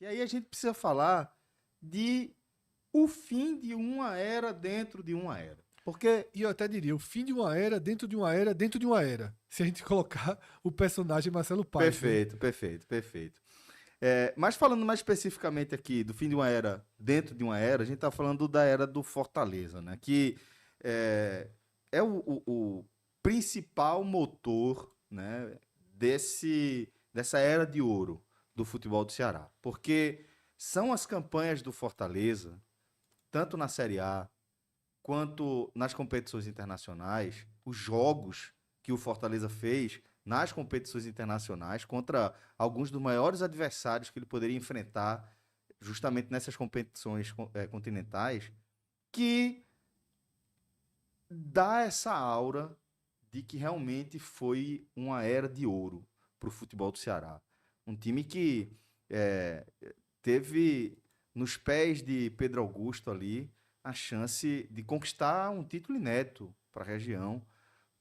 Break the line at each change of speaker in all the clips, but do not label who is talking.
E aí a gente precisa falar de o fim de uma era dentro de uma era. Porque
E eu até diria, o fim de uma era dentro de uma era dentro de uma era. Se a gente colocar o personagem Marcelo Paes, né?
perfeito, perfeito, perfeito. Mas falando mais especificamente aqui do fim de uma era dentro de uma era, a gente está falando da era do Fortaleza, né? Que é, é o principal motor, né, dessa era de ouro do futebol do Ceará. Porque são as campanhas do Fortaleza, tanto na Série A quanto nas competições internacionais, os jogos que o Fortaleza fez nas competições internacionais contra alguns dos maiores adversários que ele poderia enfrentar justamente nessas competições continentais, que dá essa aura de que realmente foi uma era de ouro para o futebol do Ceará. Um time que é, teve nos pés de Pedro Augusto ali a chance de conquistar um título inédito para a região,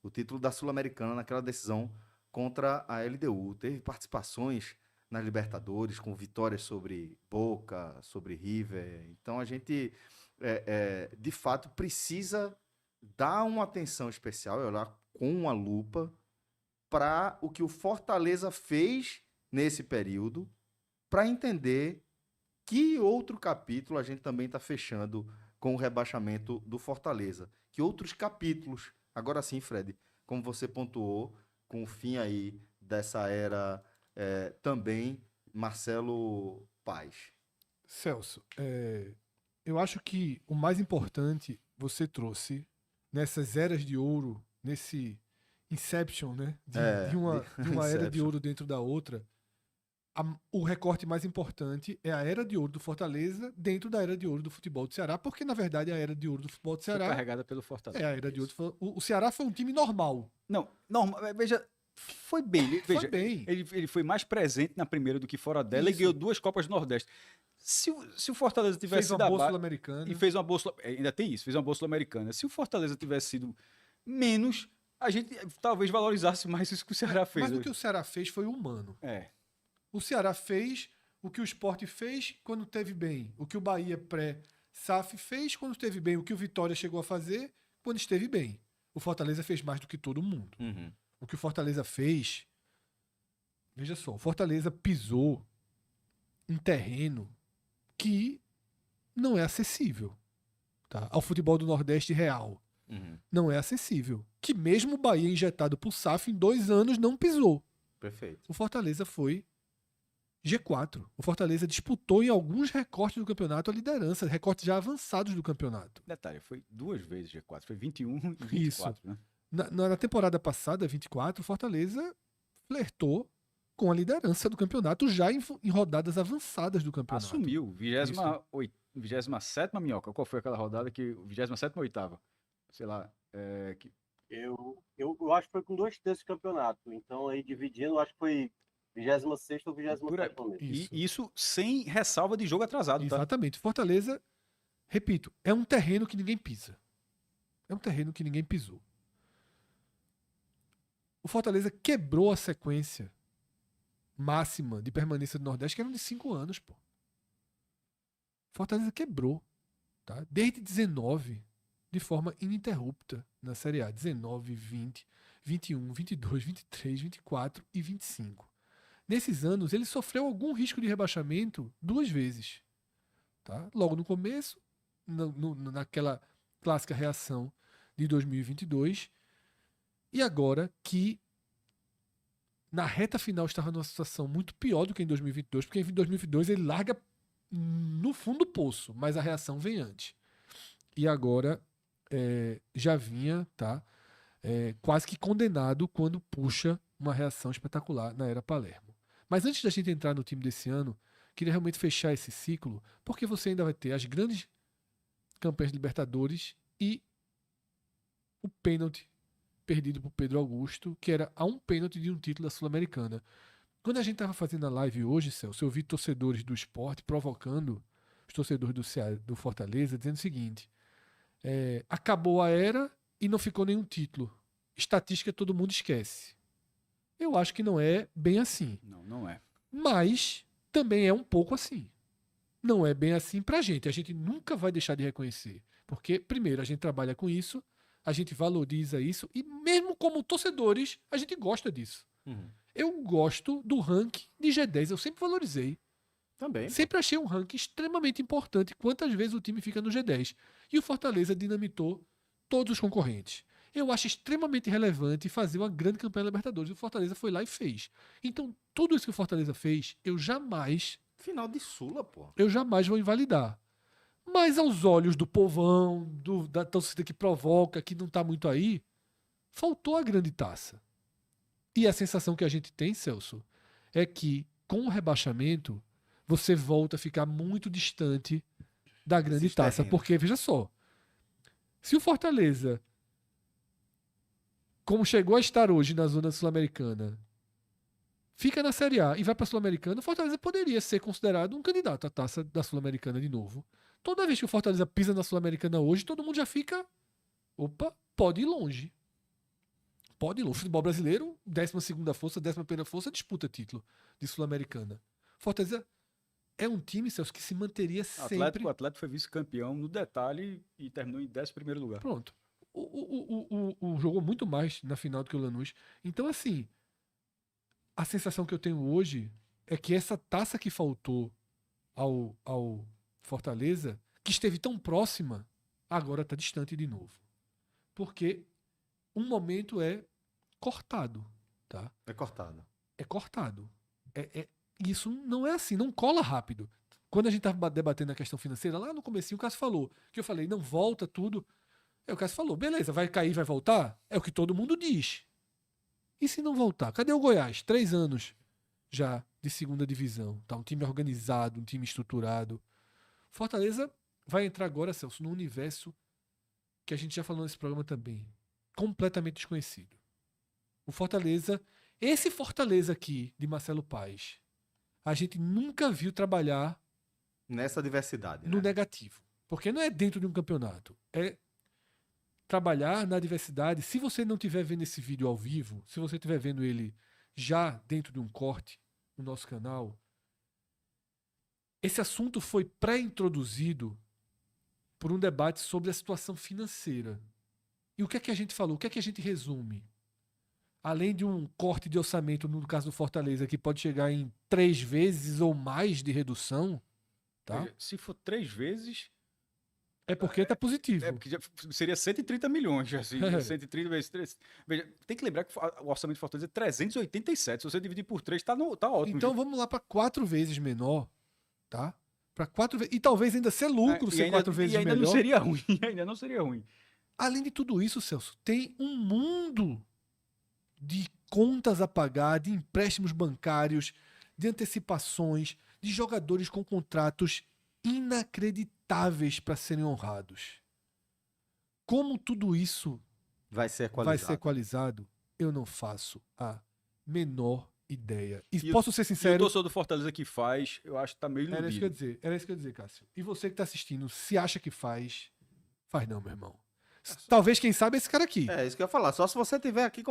o título da Sul-Americana naquela decisão contra a LDU. Teve participações nas Libertadores, com vitórias sobre Boca, sobre River. Então a gente, de fato, precisa dar uma atenção especial, olhar com uma lupa para o que o Fortaleza fez nesse período, para entender que outro capítulo a gente também está fechando com o rebaixamento do Fortaleza. Que outros capítulos, agora sim, Fred, como você pontuou, com o fim aí dessa era também, Marcelo Paes.
Celso, eu acho que o mais importante você trouxe nessas eras de ouro, nesse Inception, né? De uma era de
Inception.
ouro dentro da outra. O recorte mais importante é a era de ouro do Fortaleza dentro da era de ouro do futebol do Ceará, porque na verdade a era de ouro do futebol do
Foi
Ceará
carregada pelo
é
Fortaleza.
a era de ouro.
Isso.
O Ceará foi um time normal.
Não, normal, veja, foi bem.
Foi
Veja,
bem.
ele foi mais presente na primeira do que fora dela e
Isso.
ganhou 2 Copas do Nordeste. Se o Fortaleza tivesse
Fez uma
sido
boa
abaixo
Sul-Americana.
e fez uma boa ainda tem isso, fez uma boa Sul-Americana. Se o Fortaleza tivesse sido menos, a gente talvez valorizasse mais isso que o Ceará fez
Mas o
hoje.
que o Ceará fez foi humano.
É.
O Ceará fez o que o Sport fez quando teve bem. O que o Bahia pré-SAF fez quando esteve bem. O que o Vitória chegou a fazer quando esteve bem. O Fortaleza fez mais do que todo mundo.
Uhum.
O que o Fortaleza fez... Veja só, o Fortaleza pisou em terreno que não é acessível, tá? Ao futebol do Nordeste real.
Uhum.
Não é acessível. Que mesmo o Bahia injetado por SAF em 2 anos não pisou.
Perfeito.
O Fortaleza foi G4. O Fortaleza disputou em alguns recortes do campeonato a liderança, recortes já avançados do campeonato.
Detalhe, foi 2 vezes G4, foi 21 e 24, né?
Na temporada passada, 24, o Fortaleza flertou com a liderança do campeonato já em rodadas avançadas do campeonato.
Assumiu, 27ª Minhoca. Qual foi aquela rodada que 27ª ou 8ª? Sei lá,
Eu acho que foi com 2 terços do campeonato. Então, aí dividindo, eu acho que foi 26ª ou 27ª mesmo.
E isso sem ressalva de jogo atrasado, tá?
Exatamente. Fortaleza, repito, é um terreno que ninguém pisa. É um terreno que ninguém pisou. O Fortaleza quebrou a sequência máxima de permanência do Nordeste, que era de 5 anos, pô. Fortaleza quebrou, tá? Desde 19, de forma ininterrupta na Série A. 19, 20, 21, 22, 23, 24 e 25. Nesses anos, ele sofreu algum risco de rebaixamento 2 vezes. Tá? Logo no começo, naquela clássica reação de 2022, e agora que na reta final estava numa situação muito pior do que em 2022, porque em 2022 ele larga no fundo do poço, mas a reação vem antes. E agora já vinha, tá? Quase que condenado quando puxa uma reação espetacular na era Palermo. Mas antes da gente entrar no time desse ano, queria realmente fechar esse ciclo, porque você ainda vai ter as grandes campanhas de Libertadores e o pênalti perdido por Pedro Augusto, que era a um pênalti de um título da Sul-Americana. Quando a gente estava fazendo a live hoje, Celso, eu vi torcedores do esporte provocando os torcedores do Fortaleza, dizendo o seguinte: acabou a era e não ficou nenhum título. Estatística todo mundo esquece. Eu acho que não é bem assim.
Não é.
Mas também é um pouco assim. Não é bem assim pra gente. A gente nunca vai deixar de reconhecer. Porque, primeiro, a gente trabalha com isso, a gente valoriza isso, e mesmo como torcedores, a gente gosta disso.
Uhum.
Eu gosto do ranking de G10, eu sempre valorizei.
Também.
Sempre achei um ranking extremamente importante quantas vezes o time fica no G10. E o Fortaleza dinamitou todos os concorrentes. Eu acho extremamente relevante fazer uma grande campanha na Libertadores. O Fortaleza foi lá e fez. Então, tudo isso que o Fortaleza fez, eu jamais
Final de Sula, pô.
vou invalidar. Mas aos olhos do povão, da torcida que provoca, que não está muito aí, faltou a grande taça. E a sensação que a gente tem, Celso, é que com o rebaixamento, você volta a ficar muito distante da grande
Esses
taça.
terrenos.
Porque, veja só, se o Fortaleza, como chegou a estar hoje na zona sul-americana, fica na Série A e vai para a Sul-Americana, o Fortaleza poderia ser considerado um candidato à taça da Sul-Americana de novo. Toda vez que o Fortaleza pisa na Sul-Americana hoje, todo mundo já fica, opa, pode ir longe. Pode ir longe. O futebol brasileiro, 12ª força, 11ª força, disputa título de Sul-Americana. Fortaleza é um time, Celso, que se manteria sempre...
O Atlético foi vice-campeão no detalhe e terminou em 11º lugar.
Pronto. O jogou muito mais na final do que o Lanús. Então, assim, a sensação que eu tenho hoje é que essa taça que faltou ao Fortaleza, que esteve tão próxima, agora está distante de novo. Porque um momento é cortado, tá?
É cortado.
É cortado. Isso não é assim, não cola rápido. Quando a gente estava debatendo a questão financeira, lá no comecinho o Cássio falou, que eu falei, não volta tudo. Aí o Cássio falou, beleza, vai cair, vai voltar? É o que todo mundo diz. E se não voltar? Cadê o Goiás? 3 anos já de segunda divisão. Tá? Um time organizado, um time estruturado. Fortaleza vai entrar agora, Celso, num universo que a gente já falou nesse programa também. Completamente desconhecido. O Fortaleza, esse Fortaleza aqui, de Marcelo Paes, a gente nunca viu trabalhar
Nessa diversidade,
no
né?
negativo. Porque não é dentro de um campeonato. É trabalhar na diversidade. Se você não estiver vendo esse vídeo ao vivo, se você estiver vendo ele já dentro de um corte no nosso canal, esse assunto foi pré-introduzido por um debate sobre a situação financeira. E o que é que a gente falou? O que é que a gente resume? Além de um corte de orçamento, no caso do Fortaleza, que pode chegar em 3 vezes ou mais de redução, tá?
Veja, se for 3 vezes,
É porque está positivo.
porque seria 130 milhões. Assim,
É.
130 vezes 3. Veja, tem que lembrar que o orçamento de Fortaleza é 387. Se você dividir por 3, tá ótimo.
Então vamos lá para 4 vezes menor, tá? Para 4 vezes. E talvez ainda ser lucro ser 4 vezes
e ainda
melhor.
não seria ruim. Ainda não seria ruim.
Além de tudo isso, Celso, tem um mundo de contas a pagar, de empréstimos bancários, de antecipações, de jogadores com contratos inacreditáveis para serem honrados. Como tudo isso
Vai ser
vai
equalizado.
ser equalizado, eu não faço a menor ideia. E
E
posso ser
E o
sincero,
torcedor do Fortaleza que faz, eu acho que tá meio
era isso que eu ia
iludido.
dizer, Cássio. E você que tá assistindo, se acha que faz não, meu irmão. Talvez, quem sabe, esse cara aqui.
É isso que eu ia falar. Só se você tiver aqui,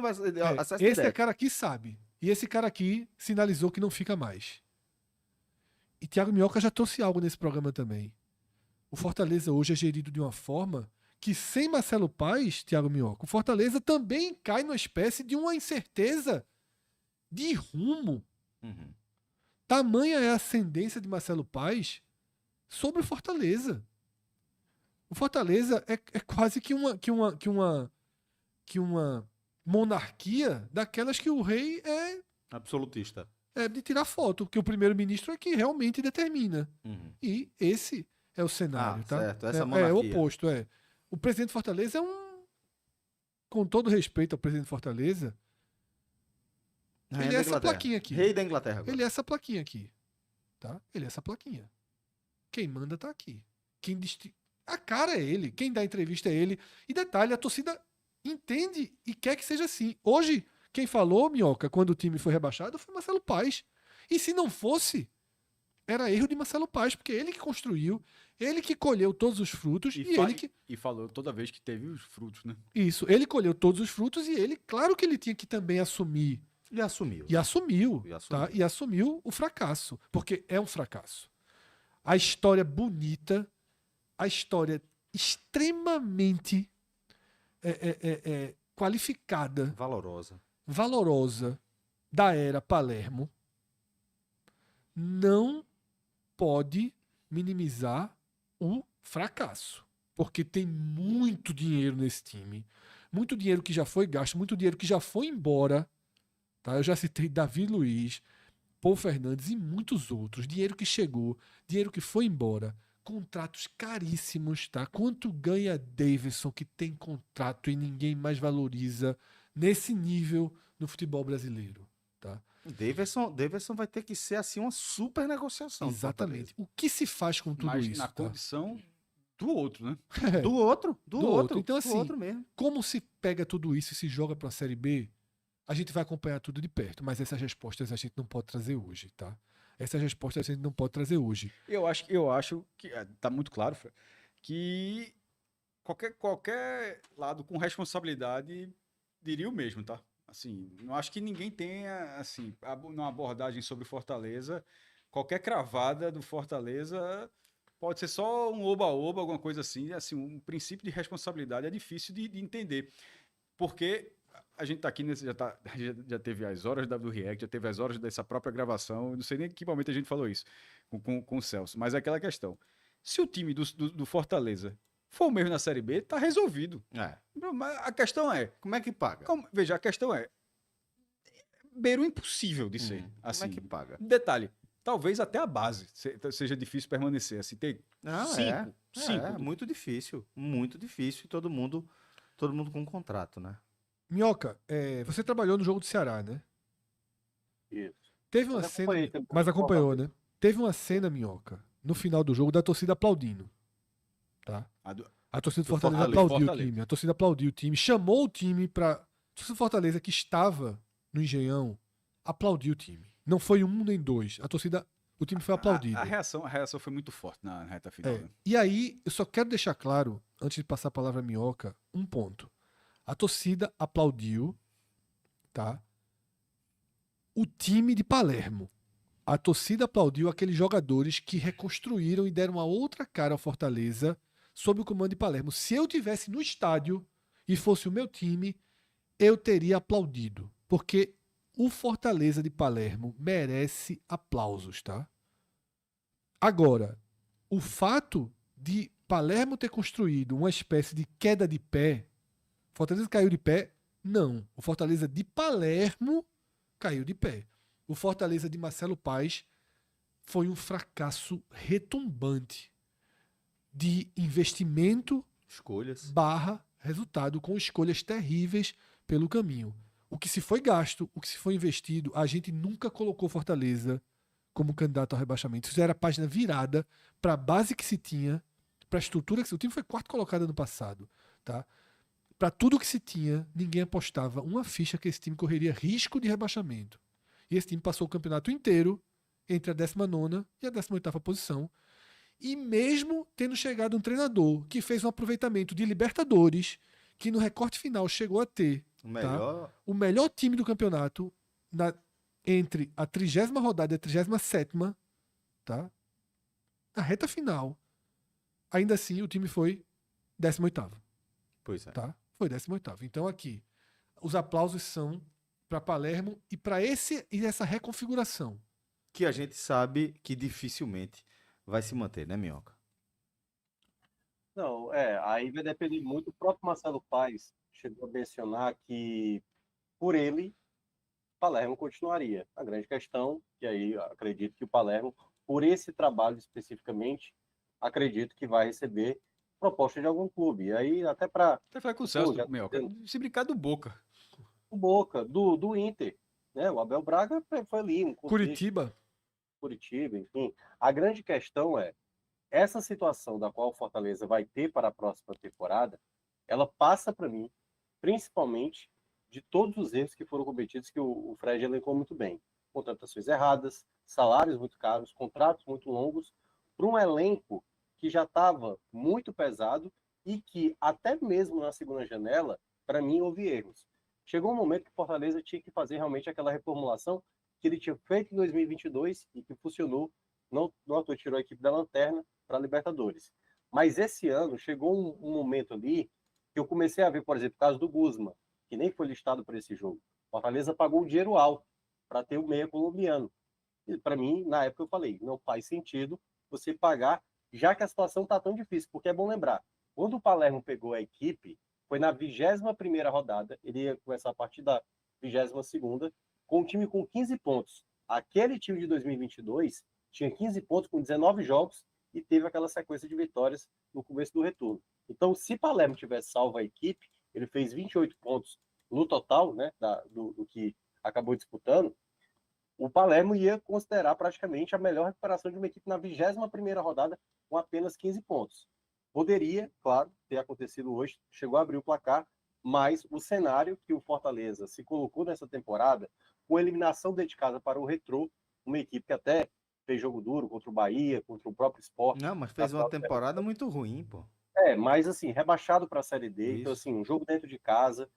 acesso
Esse
direto.
cara aqui sabe. E esse cara aqui sinalizou que não fica mais. E Thiago Minhoca já trouxe algo nesse programa também. O Fortaleza hoje é gerido de uma forma que, sem Marcelo Paes, Thiago Minhoca, o Fortaleza também cai numa espécie de uma incerteza de rumo.
Uhum.
Tamanha é a ascendência de Marcelo Paes sobre o Fortaleza. O Fortaleza é quase que uma monarquia daquelas que o rei
Absolutista.
é de tirar foto, que o primeiro-ministro é que realmente determina.
Uhum.
E esse é o cenário, tá?
Certo. Essa
é o
monarquia.
oposto, é. O presidente de Fortaleza com todo respeito ao presidente de Fortaleza,
Rainha
ele
da
é essa
Inglaterra.
plaquinha aqui.
Rei da Inglaterra agora.
Ele é essa plaquinha aqui, tá? Ele é essa plaquinha. Quem manda tá aqui. A cara é ele. Quem dá entrevista é ele. E detalhe, a torcida entende e quer que seja assim. Hoje, quem falou, Minhoca, quando o time foi rebaixado, foi Marcelo Paes. E se não fosse, era erro de Marcelo Paes, porque ele que construiu, ele que colheu todos os frutos
E falou toda vez que teve os frutos, né?
Isso, ele colheu todos os frutos e ele, claro que ele tinha que também assumir
E assumiu.
E assumiu,
E assumiu.
tá? E assumiu o fracasso, porque é um fracasso. A história bonita, a história extremamente qualificada,
Valorosa.
valorosa da era Palermo, não pode minimizar o fracasso, porque tem muito dinheiro nesse time, muito dinheiro que já foi gasto, muito dinheiro que já foi embora, tá? Eu já citei Davi Luiz, Paul Fernandes e muitos outros, dinheiro que chegou, dinheiro que foi embora, contratos caríssimos, tá? Quanto ganha Davidson, que tem contrato e ninguém mais valoriza nesse nível no futebol brasileiro, tá?
Davidson vai ter que ser assim uma super negociação. do
Exatamente. O que se faz com tudo
Mas
isso?
na
Tá?
condição do outro, né?
Fortaleza. Do outro.
Do outro. Então, assim,
do outro mesmo.
Como se pega tudo isso e se joga para a Série B, a gente vai acompanhar tudo de perto, mas essas respostas a gente não pode trazer hoje, tá? Essas respostas a gente não pode trazer hoje.
Eu acho que tá muito claro, Fred, que qualquer lado com responsabilidade diria o mesmo, tá? Assim, não acho que ninguém tenha, assim, uma abordagem sobre Fortaleza, qualquer cravada do Fortaleza pode ser só um oba-oba, alguma coisa assim, um princípio de responsabilidade é difícil de entender, porque a gente tá aqui, já teve as horas do React, já teve as horas dessa própria gravação, eu não sei nem em que momento a gente falou isso com o Celso, mas é aquela questão, se o time do Fortaleza for o mesmo na Série B, tá resolvido.
É.
Mas a questão é,
Como é que paga?
veja, a questão é, beira o impossível de ser.
Como
Assim,
é que paga?
detalhe, talvez até a base seja difícil permanecer. Assim, ter
Não,
cinco.
É muito difícil. Muito difícil. E todo mundo com contrato, né?
Minhoca, você trabalhou no jogo do Ceará, né?
Isso.
Teve uma
Mas
cena.
acompanhei também.
Mas acompanhou, né? Teve uma cena, Minhoca, no final do jogo, da torcida aplaudindo. Tá? A torcida do Fortaleza aplaudiu o
Fortaleza.
time. A torcida aplaudiu o time, chamou o time pra. A torcida do Fortaleza, que estava no Engenhão, aplaudiu o time. Não foi um nem dois. O time foi aplaudido.
A reação foi muito forte na reta final.
É.
Né?
E aí, eu só quero deixar claro, antes de passar a palavra a Minhoca, um ponto. A torcida aplaudiu, tá? O time de Palermo. A torcida aplaudiu aqueles jogadores que reconstruíram e deram uma outra cara ao Fortaleza sob o comando de Palermo. Se eu tivesse no estádio e fosse o meu time, eu teria aplaudido, porque o Fortaleza de Palermo merece aplausos, tá? Agora, o fato de Palermo ter construído uma espécie de queda de pé, Fortaleza caiu de pé? Não. O Fortaleza de Palermo caiu de pé. O Fortaleza de Marcelo Paes foi um fracasso retumbante de investimento
Escolhas.
barra resultado, com escolhas terríveis pelo caminho. O que se foi gasto, o que se foi investido, a gente nunca colocou Fortaleza como candidato ao rebaixamento. Isso era a página virada para a base que se tinha, para a estrutura que se... O time foi quarto colocado ano passado, tá? Para tudo que se tinha, ninguém apostava uma ficha que esse time correria risco de rebaixamento. E esse time passou o campeonato inteiro entre a 19ª e a 18ª posição. E mesmo tendo chegado um treinador que fez um aproveitamento de Libertadores, que no recorte final chegou a ter o melhor time do campeonato entre a 30ª rodada e a 37ª, tá? Na reta final, ainda assim o time foi 18º.
Pois é.
Tá? Foi 18º. Então aqui, os aplausos são para Palermo e para essa reconfiguração.
Que a gente sabe que dificilmente vai se manter, né, Minhoca?
Não, aí vai depender muito. O próprio Marcelo Paes chegou a mencionar que, por ele, Palermo continuaria. A grande questão, que aí acredito que o Palermo, por esse trabalho especificamente, acredito que vai receber proposta de algum clube. E aí, até para...
Até falei com o Celso, Minhoca, se brincar do Boca.
O Boca, do Inter. Né? O Abel Braga foi ali. Um
Curitiba,
enfim. A grande questão é, essa situação da qual o Fortaleza vai ter para a próxima temporada, ela passa para mim, principalmente, de todos os erros que foram cometidos, que o Fred elencou muito bem. Contratações erradas, salários muito caros, contratos muito longos, para um elenco que já estava muito pesado e que, até mesmo na segunda janela, para mim, houve erros. chegou um momento que o Fortaleza tinha que fazer realmente aquela reformulação que ele tinha feito em 2022 e que funcionou, não tirou a equipe da lanterna para a Libertadores. Mas esse ano chegou um momento ali que eu comecei a ver, por exemplo, o caso do Guzman, que nem foi listado para esse jogo. Fortaleza pagou um dinheiro alto para ter o meia colombiano. E para mim, na época eu falei, não faz sentido você pagar, já que a situação está tão difícil, porque é bom lembrar, quando o Palermo pegou a equipe, foi na 21ª rodada, ele ia começar a partir da 22ª, com um time com 15 pontos. Aquele time de 2022 tinha 15 pontos com 19 jogos e teve aquela sequência de vitórias no começo do retorno. Então, se Palermo tivesse salvo a equipe, ele fez 28 pontos no total, né, do que acabou disputando, o Palermo ia considerar praticamente a melhor recuperação de uma equipe na 21ª rodada com apenas 15 pontos. Poderia, claro, ter acontecido hoje, chegou a abrir o placar, mas o cenário que o Fortaleza se colocou nessa temporada, com eliminação dentro de casa para o Retrô, uma equipe que até fez jogo duro contra o Bahia, contra o próprio Sport.
Não, mas fez uma temporada muito ruim, pô.
Mas assim, rebaixado para a Série D,
Isso.
então assim, um jogo dentro de casa.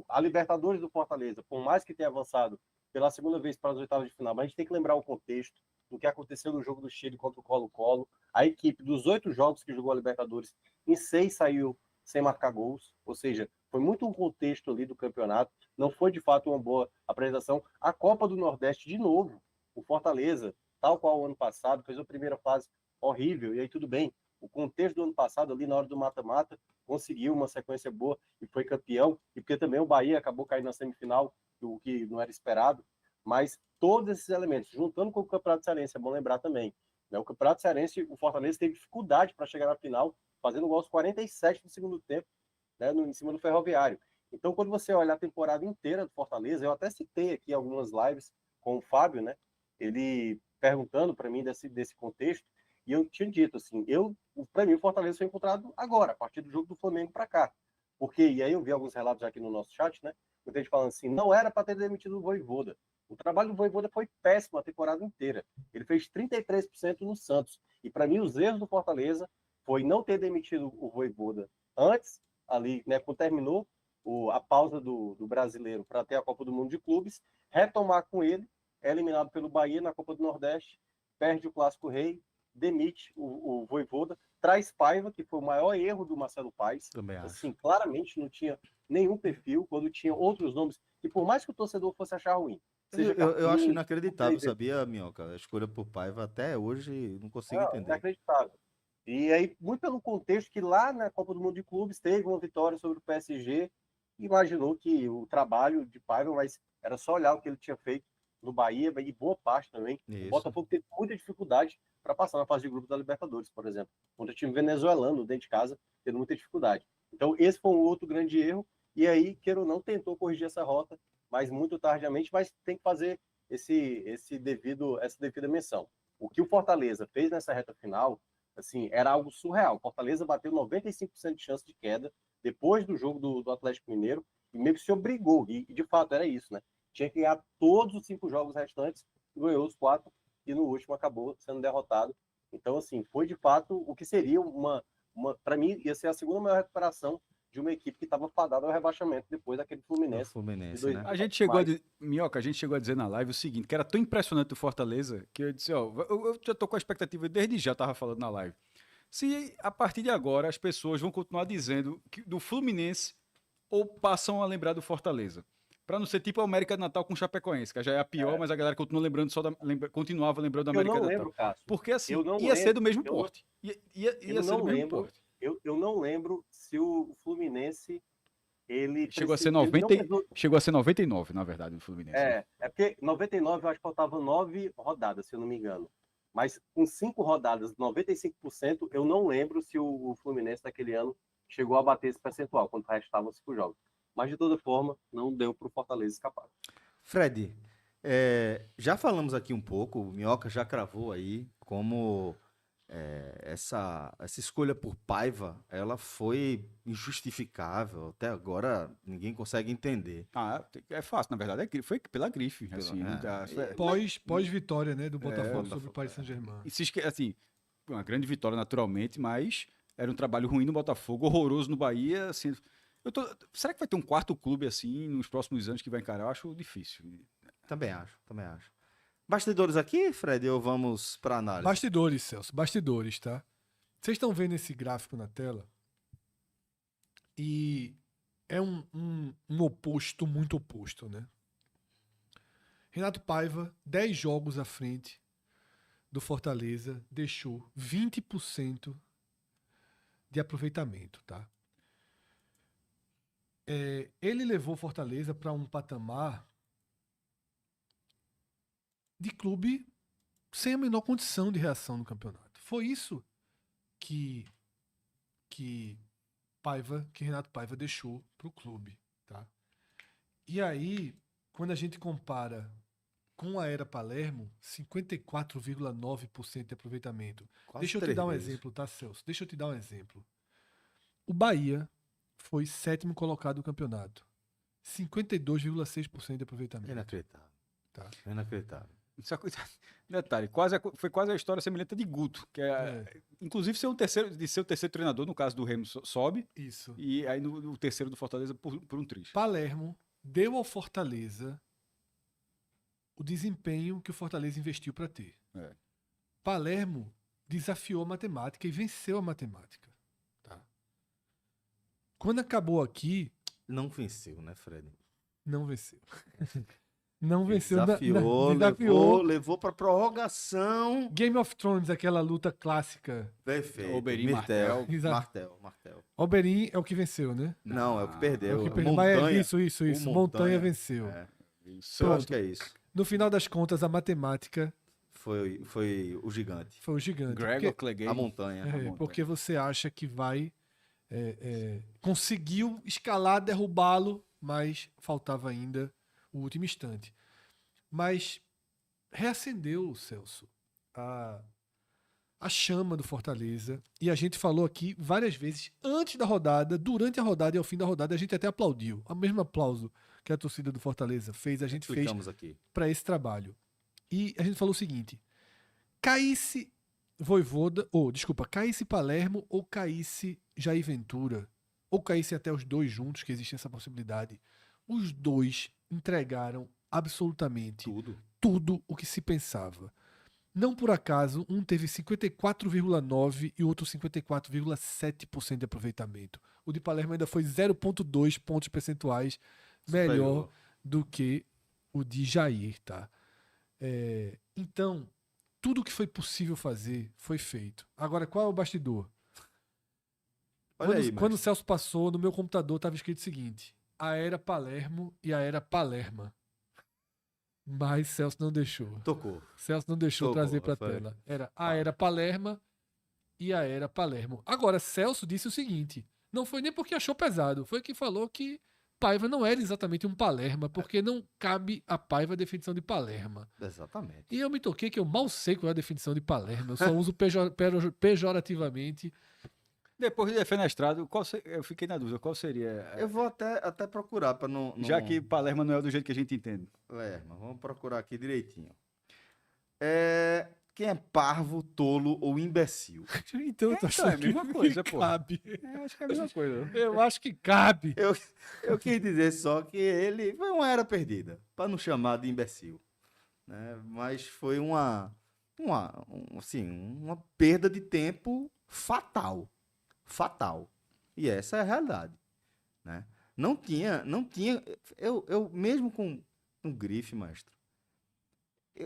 A Libertadores do Fortaleza, por mais que tenha avançado pela segunda vez para as oitavas de final, mas a gente tem que lembrar o contexto do que aconteceu no jogo do Chile contra o Colo-Colo. A equipe, dos 8 jogos que jogou a Libertadores, em 6 saiu sem marcar gols, ou seja, foi muito um contexto ali do campeonato, não foi de fato uma boa apresentação. A Copa do Nordeste, de novo, o Fortaleza, tal qual o ano passado, fez a primeira fase horrível, e aí tudo bem. O contexto do ano passado, ali na hora do mata-mata, conseguiu uma sequência boa e foi campeão, e porque também o Bahia acabou caindo na semifinal, o que não era esperado, mas todos esses elementos, juntando com o Campeonato Cearense, é bom lembrar também, né? O Campeonato Cearense, o Fortaleza teve dificuldade para chegar na final, fazendo gol aos 47 do segundo tempo, né, em cima do Ferroviário. Então, quando você olha a temporada inteira do Fortaleza, eu até citei aqui algumas lives com o Fábio, né, ele perguntando para mim desse contexto, e eu tinha dito assim, para mim o Fortaleza foi encontrado agora, a partir do jogo do Flamengo para cá. Porque, e aí eu vi alguns relatos aqui no nosso chat, né, muita gente falando assim, não era para ter demitido o Vojvoda. O trabalho do Vojvoda foi péssimo a temporada inteira. Ele fez 33% no Santos. E para mim os erros do Fortaleza foi não ter demitido o Vojvoda antes, ali, né, quando terminou a pausa do brasileiro para ter a Copa do Mundo de Clubes, retomar com ele, é eliminado pelo Bahia na Copa do Nordeste, perde o Clássico Rei, demite o Vojvoda, traz Paiva, que foi o maior erro do Marcelo Paes.
Também acho.
Assim, claramente não tinha nenhum perfil, quando tinha outros nomes, e por mais que o torcedor fosse achar ruim.
Eu acho inacreditável, sabia, Minhoca? A escolha por Paiva até hoje não consigo entender.
Inacreditável. E aí, muito pelo contexto que lá na Copa do Mundo de Clubes teve uma vitória sobre o PSG, imaginou que o trabalho de Paiva, mas era só olhar o que ele tinha feito no Bahia, e boa parte também.
Isso.
O Botafogo teve muita dificuldade para passar na fase de grupo da Libertadores, por exemplo. Contra o time venezuelano, dentro de casa, tendo muita dificuldade. Então, esse foi um outro grande erro, e aí, queira ou não, tentou corrigir essa rota, mas muito tardiamente, mas tem que fazer essa devida menção. O que o Fortaleza fez nessa reta final, assim, era algo surreal. O Fortaleza bateu 95% de chance de queda depois do jogo do Atlético Mineiro e meio que se obrigou, e de fato era isso, né? Tinha que ganhar todos os 5 jogos restantes, ganhou os 4 e no último acabou sendo derrotado. Então, assim, foi de fato o que seria para mim, ia ser a segunda maior recuperação de uma equipe que estava fadada ao rebaixamento depois daquele Fluminense.
Né?
A gente chegou a dizer na live o seguinte, que era tão impressionante o Fortaleza, que eu disse, eu já tô com a expectativa, desde já estava falando na live. Se a partir de agora as pessoas vão continuar dizendo que do Fluminense ou passam a lembrar do Fortaleza. Para não ser tipo a América de Natal com o Chapecoense, que já é a pior, mas a galera continua lembrando continuava lembrando da América de Natal.
Lembro, Cássio.
Porque assim, ia ser do mesmo porte. Ia ser do mesmo porte.
Eu não lembro se o Fluminense ele
chegou a ser 99, na verdade, o Fluminense.
É porque 99 eu acho que faltavam 9 rodadas, se eu não me engano. Mas com 5 rodadas, 95%, eu não lembro se o Fluminense daquele ano chegou a bater esse percentual, quando restavam 5 jogos. Mas, de toda forma, não deu para o Fortaleza escapar.
Fred, já falamos aqui um pouco, o Minhoca já cravou aí como essa escolha por Paiva, ela foi injustificável, até agora ninguém consegue entender.
É fácil, na verdade, foi pela grife. Assim,
pós-vitória, né, do Botafogo sobre o Paris Saint-Germain.
Assim, uma grande vitória naturalmente, mas era um trabalho ruim no Botafogo, horroroso no Bahia, assim... Será que vai ter um quarto clube assim nos próximos anos que vai encarar? Eu acho difícil.
Também acho, também acho. Bastidores aqui, Fred, ou vamos para análise?
Bastidores, Celso, bastidores, tá? Vocês estão vendo esse gráfico na tela? E é um oposto, muito oposto, né? Renato Paiva, 10 jogos à frente do Fortaleza, deixou 20% de aproveitamento, tá? Ele levou Fortaleza para um patamar de clube sem a menor condição de reação no campeonato. Foi isso que Renato Paiva deixou para o clube, tá? E aí, quando a gente compara com a era Palermo, 54,9% de aproveitamento.
Quase
Deixa eu te
3
dar um
vezes.
exemplo, tá, Celso? Deixa eu te dar um exemplo. O Bahia foi 7º colocado do campeonato. 52,6% de aproveitamento.
Inacreditável.
Tá.
Inacreditável.
Detalhe, foi quase a história semelhante de Guto, que inclusive ser o terceiro treinador, no caso do Remo, sobe,
Isso.
e aí no terceiro do Fortaleza por um triz.
Palermo deu ao Fortaleza o desempenho que o Fortaleza investiu para ter. Palermo desafiou a matemática e venceu a matemática. Tá. Quando acabou aqui,
Não venceu, né, Fred?
não venceu. Não venceu.
Desafiou, levou para prorrogação.
Game of Thrones, aquela luta clássica.
Perfeito.
Oberyn,
Martel.
Exato.
Martel.
Oberyn é o que venceu, né?
Não, é o que perdeu.
É o que perdeu.
Montanha,
Mas isso.
o
Montanha venceu.
É.
Isso.
Eu acho que é isso.
No final das contas, a matemática
Foi o gigante.
foi o gigante.
Gregor
Porque-
Clegane.
A montanha.
porque você acha que vai... conseguiu escalar, derrubá-lo, mas faltava ainda o último instante. Mas reacendeu, Celso, a chama do Fortaleza. E a gente falou aqui várias vezes, antes da rodada, durante a rodada e ao fim da rodada, a gente até aplaudiu. O mesmo aplauso que a torcida do Fortaleza fez, a gente fez
Explicamos aqui.
para esse trabalho. E a gente falou o seguinte: caísse caísse Palermo ou caísse Jair Ventura, ou caísse até os dois juntos, que existe essa possibilidade, os dois entregaram absolutamente tudo o que se pensava. Não por acaso, um teve 54,9% e o outro 54,7% de aproveitamento. O de Palermo ainda foi 0,2 pontos percentuais melhor do que o de Jair, tá? Então, tudo que foi possível fazer foi feito. Agora, qual é o bastidor? Quando o Celso passou, no meu computador estava escrito o seguinte: a era Palermo e a era Palerma. Mas Celso não deixou.
Tocou.
Celso não deixou trazer para a tela. Era a era Palerma e a era Palermo. Agora, Celso disse o seguinte: não foi nem porque achou pesado, foi que falou que Paiva não era exatamente um Palerma, porque não cabe a Paiva a definição de Palerma.
Exatamente.
E eu me toquei que eu mal sei qual é a definição de Palerma, eu só uso pejorativamente.
Depois de defenestrado, eu fiquei na dúvida, qual seria?
Eu vou até procurar para não...
Já que Palermo não é do jeito que a gente entende.
Palermo, vamos procurar aqui direitinho. Quem é parvo, tolo ou imbecil?
Então, eu tô achando
é a mesma
que
coisa, pô.
cabe.
Acho que é a mesma coisa.
Eu acho que cabe.
Eu quis dizer só que ele foi uma era perdida, para não chamar de imbecil, né? Mas foi uma perda de tempo fatal. E essa é a realidade, né? Não tinha, eu mesmo com um grife, mestre,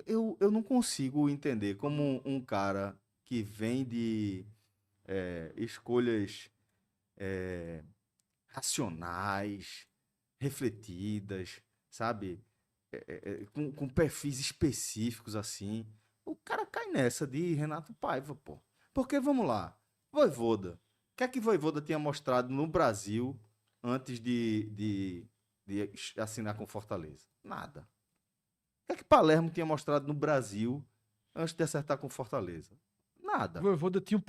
eu não consigo entender como um cara que vem de escolhas racionais, refletidas, sabe? Com perfis específicos assim, o cara cai nessa de Renato Paiva, pô. Porque, vamos lá, Vojvoda. O que é que Vojvoda tinha mostrado no Brasil antes de assinar com Fortaleza? Nada. O que é que Palermo tinha mostrado no Brasil antes de acertar com Fortaleza? Nada.
O Vojvoda tinha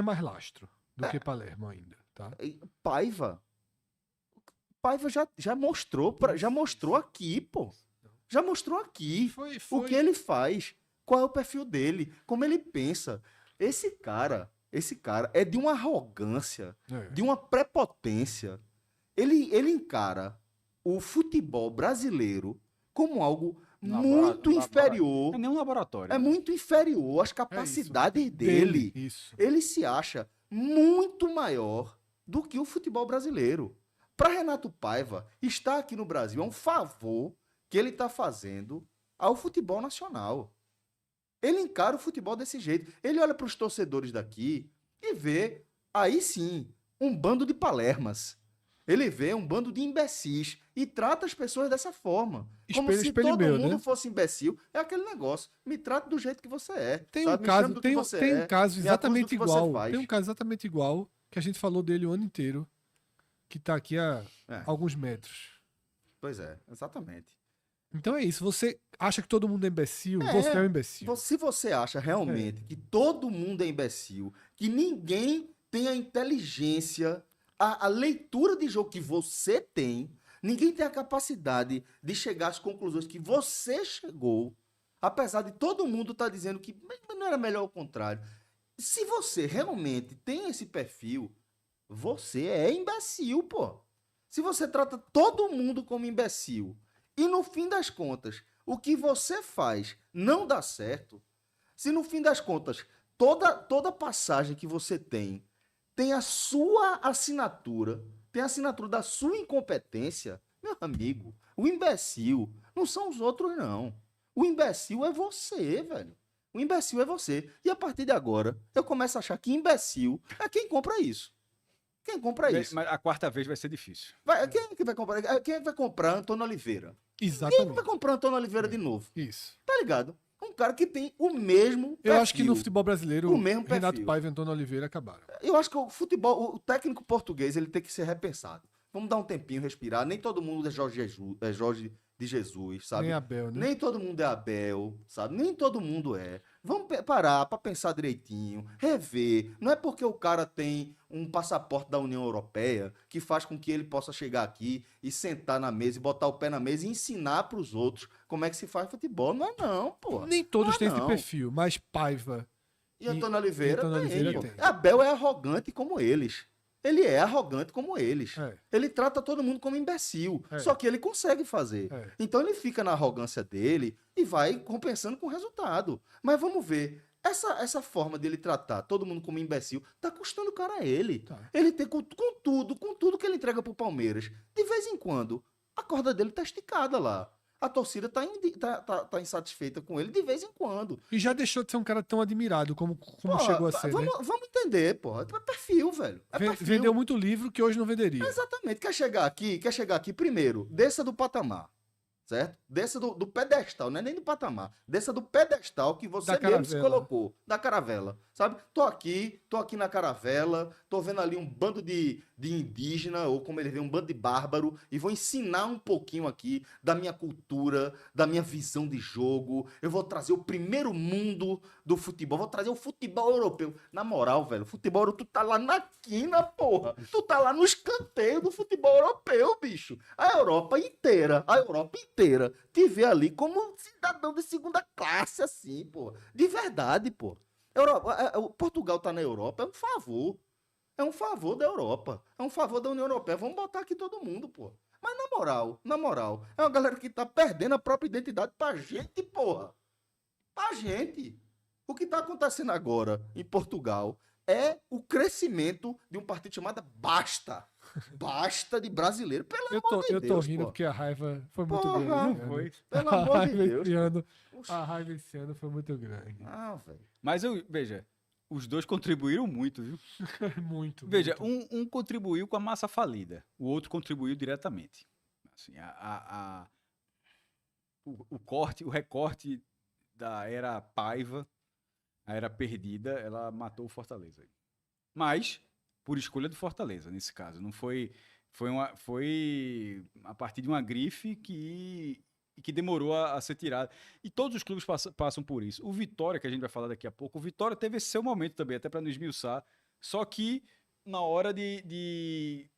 mais lastro do que Palermo ainda, tá?
Paiva já mostrou aqui, pô. Já mostrou aqui o que ele faz, qual é o perfil dele, como ele pensa. Esse cara é de uma arrogância, de uma prepotência ele encara o futebol brasileiro como algo
Labora-
muito
labora-
inferior.
É nem um laboratório.
É
né?
muito inferior às capacidades dele.
Isso.
Ele se acha muito maior do que o futebol brasileiro. Para Renato Paiva, estar aqui no Brasil é um favor que ele está fazendo ao futebol nacional. Ele encara o futebol desse jeito. Ele olha para os torcedores daqui e vê, aí sim, um bando de palermas. Ele vê um bando de imbecis e trata as pessoas dessa forma. Como
Espelho,
se
espelho
todo
meu,
mundo
né?
fosse imbecil. É aquele negócio. Me trata do jeito que você é.
Tem
sabe?
um
Me chame
caso,
do que
tem,
você
tem
é.
um caso
me acusa do
exatamente
que você
igual.
faz.
Tem um caso exatamente igual que a gente falou dele o ano inteiro, que tá aqui a
É.
alguns metros.
Pois é, exatamente.
Então é isso. Você acha que todo mundo é imbecil?
É,
Você é um imbecil.
Se você acha realmente que todo mundo é imbecil, que ninguém tem a inteligência, a leitura de jogo que você tem, ninguém tem a capacidade de chegar às conclusões que você chegou, apesar de todo mundo estar dizendo que mas não era melhor o contrário. Se você realmente tem esse perfil, você é imbecil, pô. Se você trata todo mundo como imbecil e no fim das contas, o que você faz não dá certo, se no fim das contas toda passagem que você tem a sua assinatura, tem a assinatura da sua incompetência, meu amigo, o imbecil não são os outros, não. O imbecil é você, velho. O imbecil é você. E a partir de agora, eu começo a achar que imbecil é quem compra isso. Quem compra isso?
Mas a quarta vez vai ser difícil.
Quem é que vai comprar? Quem é que vai comprar Antônio Oliveira? Quem é que vai
Exatamente.
comprar Antônio Oliveira de novo?
Isso.
Tá ligado? Um cara que tem o mesmo
Eu acho que no
perfil.
futebol brasileiro,
o mesmo
Renato
perfil.
Paiva e Antônio Oliveira acabaram.
Eu acho que o futebol, o técnico português, ele tem que ser repensado. Vamos dar um tempinho, respirar. Nem todo mundo é Jorge de Jesus, sabe?
Nem Abel, né?
Nem todo mundo é Abel, sabe? Nem todo mundo é. Vamos parar para pensar direitinho, rever. Não é porque o cara tem um passaporte da União Europeia que faz com que ele possa chegar aqui e sentar na mesa e botar o pé na mesa e ensinar para os outros como é que se faz futebol. Não é não, pô.
Nem todos
Não é
têm esse
não.
perfil, mas Paiva.
E Antônio Oliveira,
Antônio Oliveira
pô.
tem.
Abel é arrogante como eles. Ele é arrogante como eles.
É.
Ele trata todo mundo como imbecil.
É.
Só que ele consegue fazer.
É.
Então ele fica na arrogância dele e vai compensando com o resultado. Mas vamos ver. Essa forma dele tratar todo mundo como imbecil tá custando cara a ele.
Tá.
Ele tem com tudo que ele entrega pro Palmeiras. De vez em quando, a corda dele tá esticada lá. A torcida tá insatisfeita com ele de vez em quando.
E já deixou de ser um cara tão admirado como
Porra,
chegou a ser, né?
vamos entender, pô. É perfil, velho. É perfil.
Vendeu muito livro que hoje não venderia.
Exatamente. Quer chegar aqui primeiro, desça do patamar, certo? Desça do pedestal, não é nem do patamar. Desça do pedestal que você
Da
mesmo se
caravela.
colocou, da caravela, sabe? Tô aqui na caravela, tô vendo ali um bando de indígena, ou como ele vê, um bando de bárbaro, e vou ensinar um pouquinho aqui da minha cultura, da minha visão de jogo. Eu vou trazer o primeiro mundo do futebol, vou trazer o futebol europeu. Na moral, velho, futebol europeu, tu tá lá na quina, porra. Tu tá lá no escanteio do futebol europeu, bicho. A Europa inteira te vê ali como um cidadão de segunda classe, assim, pô. De verdade, pô. Portugal tá na Europa, é um favor. É um favor da Europa. É um favor da União Europeia. Vamos botar aqui todo mundo, pô. Mas na moral, é uma galera que tá perdendo a própria identidade pra gente, porra. Pra gente. O que tá acontecendo agora em Portugal é o crescimento de um partido chamado Basta. Basta de brasileiro. Pelo amor de
Eu tô
Deus,
rindo
pô.
porque a raiva foi muito
Porra,
grande.
não foi.
Pelo
A
amor de
raiva
Deus.
esse ano,
Oxe.
a raiva esse ano foi muito grande.
Ah, velho.
Mas veja, os dois contribuíram muito, viu?
Muito.
Veja,
muito.
um contribuiu com a massa falida, o outro contribuiu diretamente. Assim, o recorte da era Paiva, a era perdida, ela matou o Fortaleza. Mas por escolha do Fortaleza, nesse caso. Não foi a partir de uma grife que demorou a ser tirada. E todos os clubes passam por isso. O Vitória, que a gente vai falar daqui a pouco, o Vitória teve esse seu momento também, até para nos esmiuçar, só que na hora de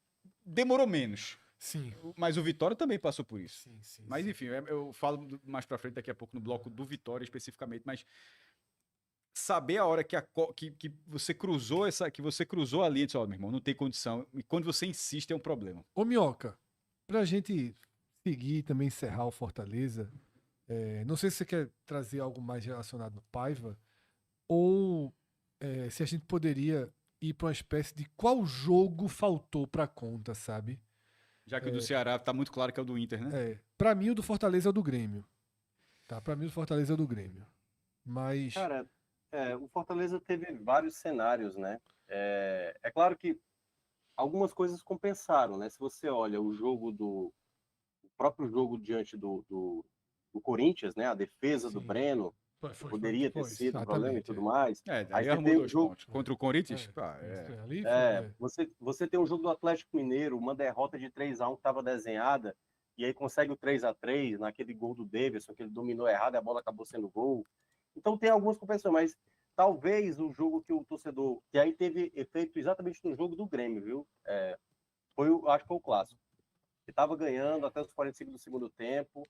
demorou menos.
Sim.
Mas o Vitória também passou por isso.
Sim.
Mas enfim, eu falo mais pra frente daqui a pouco no bloco do Vitória especificamente, mas saber a hora que você cruzou a linha e disse, ó, meu irmão, não tem condição. E quando você insiste, é um problema.
Ô, Minhoca, pra gente seguir e também encerrar o Fortaleza, não sei se você quer trazer algo mais relacionado no Paiva, ou se a gente poderia ir pra uma espécie de qual jogo faltou pra conta, sabe?
Já que o do Ceará tá muito claro que é o do Inter, né?
Pra mim, o do Fortaleza é o do Grêmio. Tá? Pra mim, o do Fortaleza é o do Grêmio. Mas.
Cara, o Fortaleza teve vários cenários, né? É claro que algumas coisas compensaram, né? Se você olha o próprio jogo diante do Corinthians, né? A defesa do
Sim.
Breno poderia ter sido um problema e tudo mais.
Daí
Aí você
arrumou
tem o
2
jogo,
pontos. Contra o Corinthians,
Ali foi,
você tem o jogo do Atlético Mineiro, uma derrota de 3-1 que estava desenhada, e aí consegue o 3-3 naquele gol do Davidson, que ele dominou errado e a bola acabou sendo gol. Então tem algumas compensações, mas talvez o jogo que o torcedor, que aí teve efeito exatamente no jogo do Grêmio, viu? Acho que foi o clássico. Que estava ganhando até os 45 do segundo tempo,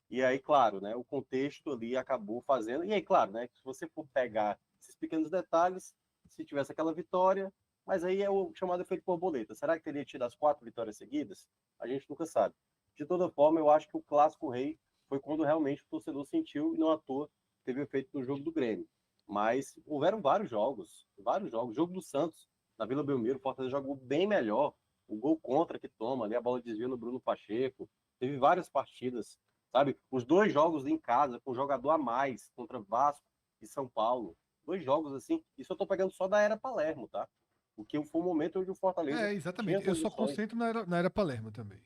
e aí, claro, né, o contexto ali acabou fazendo. E aí, claro, né, se você for pegar esses pequenos detalhes, se tivesse aquela vitória, mas aí é o chamado efeito borboleta. Será que teria tido as 4 vitórias seguidas? A gente nunca sabe. De toda forma, eu acho que o clássico rei foi quando realmente o torcedor sentiu e não à toa teve efeito no jogo do Grêmio. Mas houveram vários jogos. O jogo do Santos, na Vila Belmiro, o Fortaleza jogou bem melhor. O gol contra que toma ali, a bola desvia no Bruno Pacheco. Teve várias partidas, sabe? Os 2 jogos em casa, com jogador a mais, contra Vasco e São Paulo. 2 jogos assim, isso eu tô pegando só da era Palermo, tá? Porque foi um momento onde o Fortaleza tinha
exatamente. Eu só
condições.
concentro na era Palermo também.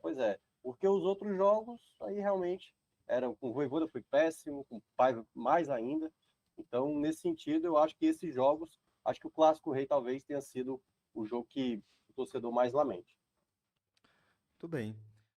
Pois é. Porque os outros jogos, aí realmente, eram com o Vojvoda foi péssimo, com o Paiva mais ainda. Então, nesse sentido, eu acho que esses jogos, acho que o Clássico Rei talvez tenha sido o jogo que o torcedor mais lamente.
Tudo bem.